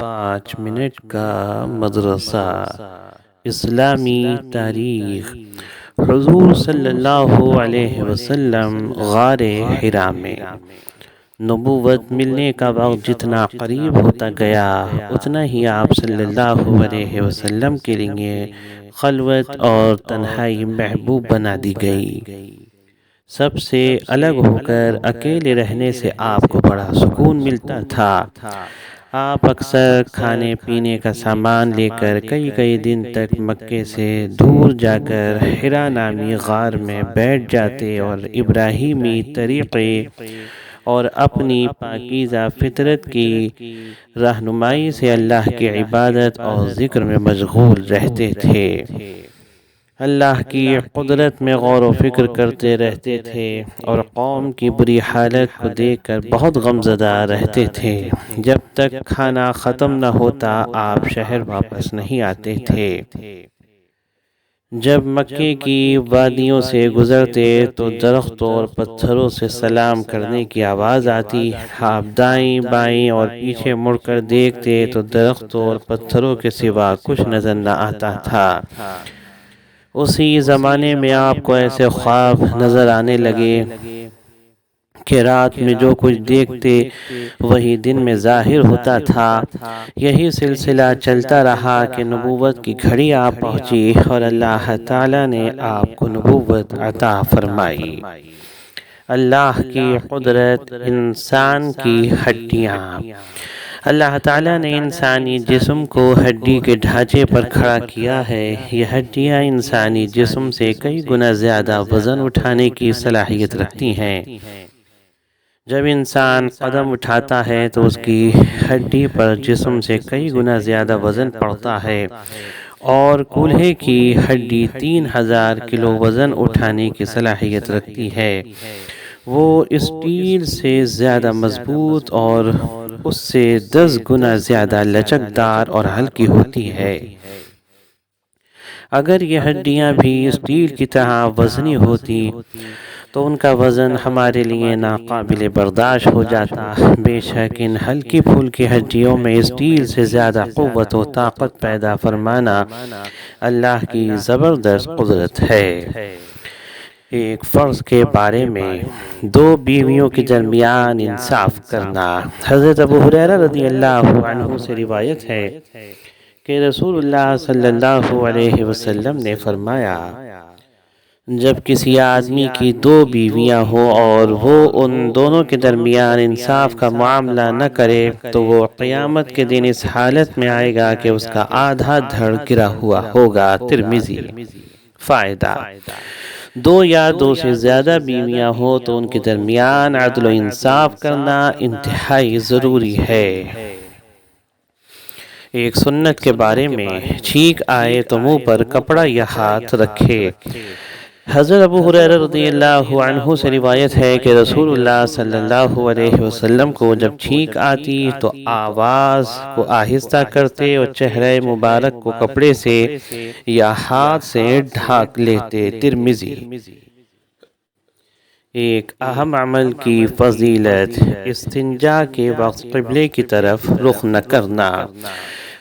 5 minute کا مدرسہ اسلامی تاریخ۔ حضور صلی اللہ علیہ وسلم غار حرا میں نبوت ملنے کا وقت جتنا قریب ہوتا گیا اتنا ہی آپ صلی اللہ علیہ وسلم کے لیے خلوت اور تنہائی محبوب بنا دی گئی۔ سب سے الگ ہو کر اکیلے رہنے سے آپ کو بڑا سکون ملتا تھا۔ آپ اکثر کھانے پینے کا سامان لے کر کئی کئی دن تک مکے سے دور جا کر حرا نامی غار میں بیٹھ جاتے اور ابراہیمی طریقے اور اپنی پاکیزہ فطرت کی رہنمائی سے اللہ کی عبادت اور ذکر میں مشغول رہتے تھے۔ اللہ کی قدرت میں غور و فکر کرتے رہتے تھے اور قوم کی بری حالت کو دیکھ کر بہت غمزدہ رہتے تھے۔ جب تک کھانا ختم نہ ہوتا آپ شہر واپس نہیں آتے تھے۔ جب مکے کی وادیوں سے گزرتے تو درختوں اور پتھروں سے سلام کرنے کی آواز آتی۔ آپ دائیں بائیں اور پیچھے مڑ کر دیکھتے تو درختوں اور پتھروں کے سوا کچھ نظر نہ آتا تھا۔ اسی زمانے میں آپ کو ایسے خواب نظر آنے لگے کہ رات میں جو کچھ دیکھتے وہی دن میں ظاہر ہوتا تھا۔ یہی سلسلہ چلتا رہا کہ نبوت کی گھڑی آ پہنچی اور اللہ تعالیٰ نے آپ کو نبوت عطا فرمائی۔ اللہ کی قدرت، انسان کی ہڈیاں۔ اللہ تعالیٰ نے انسانی جسم کو ہڈی کے ڈھانچے پر کھڑا کیا ہے۔ یہ ہڈیاں انسانی جسم سے کئی گنا زیادہ وزن اٹھانے کی صلاحیت رکھتی ہیں۔ جب انسان قدم اٹھاتا ہے تو اس کی ہڈی پر جسم سے کئی گنا زیادہ وزن پڑتا ہے، اور کولہے کی ہڈی 3000 کلو وزن اٹھانے کی صلاحیت رکھتی ہے۔ وہ اسٹیل سے زیادہ مضبوط اور اس سے 10 گنا زیادہ لچکدار اور ہلکی ہوتی ہے۔ اگر یہ ہڈیاں بھی اسٹیل کی طرح وزنی ہوتی تو ان کا وزن ہمارے لیے ناقابل برداشت ہو جاتا۔ بے شک ان ہلکی پھلکی ہڈیوں میں اسٹیل سے زیادہ قوت و طاقت پیدا فرمانا اللہ کی زبردست قدرت ہے۔ ایک فرض کے بارے میں 2 بیویوں کے درمیان انصاف کرنا۔ حضرت ابو ہریرہ رضی اللہ عنہ سے روایت ہے کہ رسول اللہ صلی اللہ علیہ وسلم نے فرمایا، جب کسی آدمی کی 2 بیویاں ہوں اور وہ ان دونوں کے درمیان انصاف کا معاملہ نہ کرے تو وہ قیامت کے دن اس حالت میں آئے گا کہ اس کا آدھا دھڑ گرا ہوا ہوگا۔ ترمذی۔ فائدہ: 2 یا 2 سے زیادہ بیویاں ہوں تو ان کے درمیان عدل و انصاف کرنا انتہائی ضروری ہے۔ ایک سنت کے بارے میں، چھینک آئے تو منہ پر کپڑا یا ہاتھ رکھے۔ حضرت ابو ہریرہ رضی اللہ عنہ سے روایت ہے کہ رسول اللہ صلی اللہ علیہ وسلم کو جب چھینک آتی تو آواز کو آہستہ کرتے اور چہرہ مبارک کو کپڑے سے یا ہاتھ سے ڈھانپ لیتے۔ ترمذی۔ ایک اہم عمل کی فضیلت، استنجا کے وقت قبلے کی طرف رخ نہ کرنا۔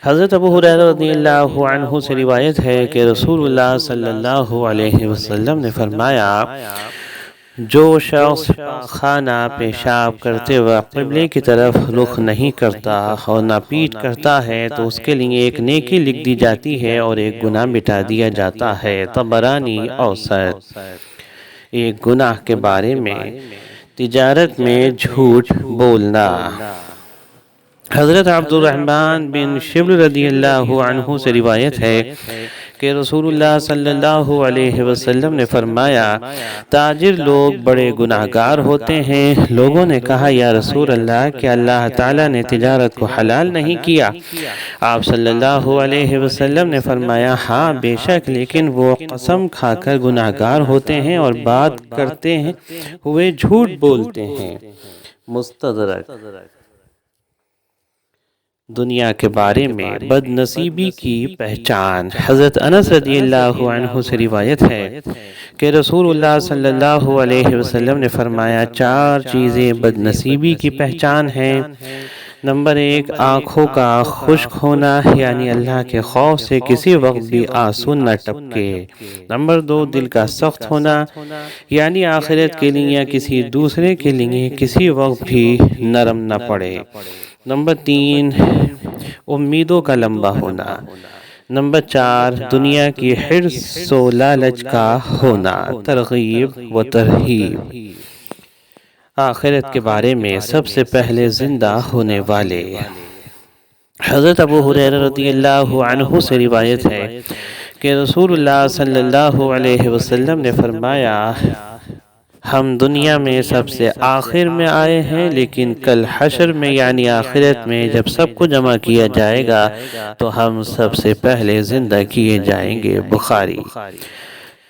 حضرت ابو ہریرہ رضی اللہ عنہ سے روایت ہے کہ رسول اللہ صلی اللہ علیہ وسلم نے فرمایا، جو شخص خانہ پیشاب کرتے وقت قبلے کی طرف رخ نہیں کرتا اور نہ پیٹھ کرتا ہے تو اس کے لیے ایک نیکی لکھ دی جاتی ہے اور ایک گناہ مٹا دیا جاتا ہے۔ طبرانی اوسط۔ ایک گناہ کے بارے میں، تجارت میں جھوٹ بولنا۔ حضرت عبد الرحمن بن شبل رضی اللہ عنہ سے روایت ہے کہ رسول اللہ صلی اللہ علیہ وسلم نے فرمایا، تاجر لوگ بڑے گناہگار ہوتے ہیں۔ لوگوں نے کہا، یا رسول اللہ، کیا اللہ تعالیٰ نے تجارت کو حلال نہیں کیا؟ آپ صلی اللہ علیہ وسلم نے فرمایا، ہاں بے شک، لیکن وہ قسم کھا کر گناہگار ہوتے ہیں اور بات کرتے ہوئے جھوٹ بولتے ہیں۔ مستدرک۔ دنیا کے بارے میں بد نصیبی کی پہچان۔ حضرت انس رضی اللہ عنہ سے روایت ہے کہ رسول اللہ صلی اللہ علیہ وسلم نے فرمایا، 4 چیزیں بد نصیبی کی پہچان ہیں۔ نمبر 1 آنکھوں کا خشک ہونا، یعنی اللہ کے خوف سے کسی وقت بھی آنسو نہ ٹپکے۔ نمبر 2 دل کا سخت ہونا، یعنی آخرت کے لیے یا کسی دوسرے کے لیے کسی وقت بھی نرم نہ پڑے۔ نمبر 3 امیدوں کا لمبا ہونا۔ نمبر 4 دنیا کی حرص و لالچ کا ہونا، ترغیب و ترہیب۔ آخرت کے بارے میں سب سے پہلے زندہ ہونے والے۔ حضرت ابو ہریرہ رضی اللہ عنہ سے روایت ہے کہ رسول اللہ صلی اللہ علیہ وسلم نے فرمایا، ہم دنیا میں سب سے آخر میں آئے ہیں، لیکن کل حشر میں یعنی آخرت میں جب سب کو جمع کیا جائے گا تو ہم سب سے پہلے زندہ کیے جائیں گے۔ بخاری۔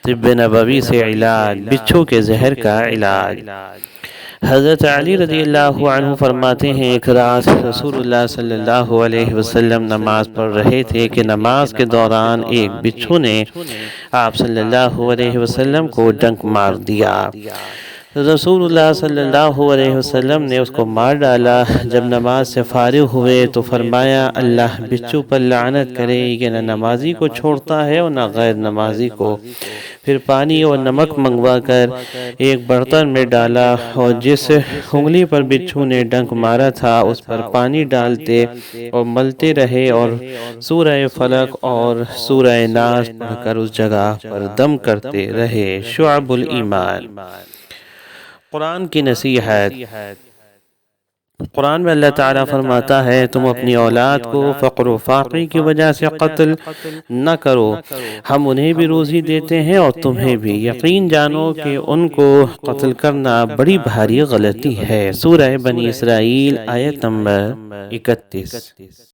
طب نبوی سے علاج، بچھو کے زہر کا علاج۔ حضرت علی رضی اللہ عنہ فرماتے ہیں، ایک رات رسول اللہ صلی اللہ علیہ وسلم نماز پڑھ رہے تھے کہ نماز کے دوران ایک بچھو نے آپ صلی اللہ علیہ وسلم کو ڈنک مار دیا۔ رسول اللہ صلی اللہ علیہ وسلم نے اس کو مار ڈالا۔ جب نماز سے فارغ ہوئے تو فرمایا، اللہ بچھو پر لعنت کرے، یہ نہ نمازی کو چھوڑتا ہے اور نہ غیر نمازی کو۔ پھر پانی اور نمک منگوا کر ایک برتن میں ڈالا اور جس انگلی پر بچھو نے ڈنک مارا تھا اس پر پانی ڈالتے اور ملتے رہے اور سورہ فلق اور سورہ ناس پڑھ کر اس جگہ پر دم کرتے رہے۔ شعب الایمان۔ قرآن کی نصیحت۔ قرآن میں اللہ تعالیٰ فرماتا ہے، تم اپنی اولاد کو فقر و فاقے کی وجہ سے قتل نہ کرو، ہم انہیں بھی روزی دیتے ہیں اور تمہیں بھی، یقین جانو کہ ان کو قتل کرنا بڑی بھاری غلطی ہے۔ سورہ بنی اسرائیل آیت نمبر 31۔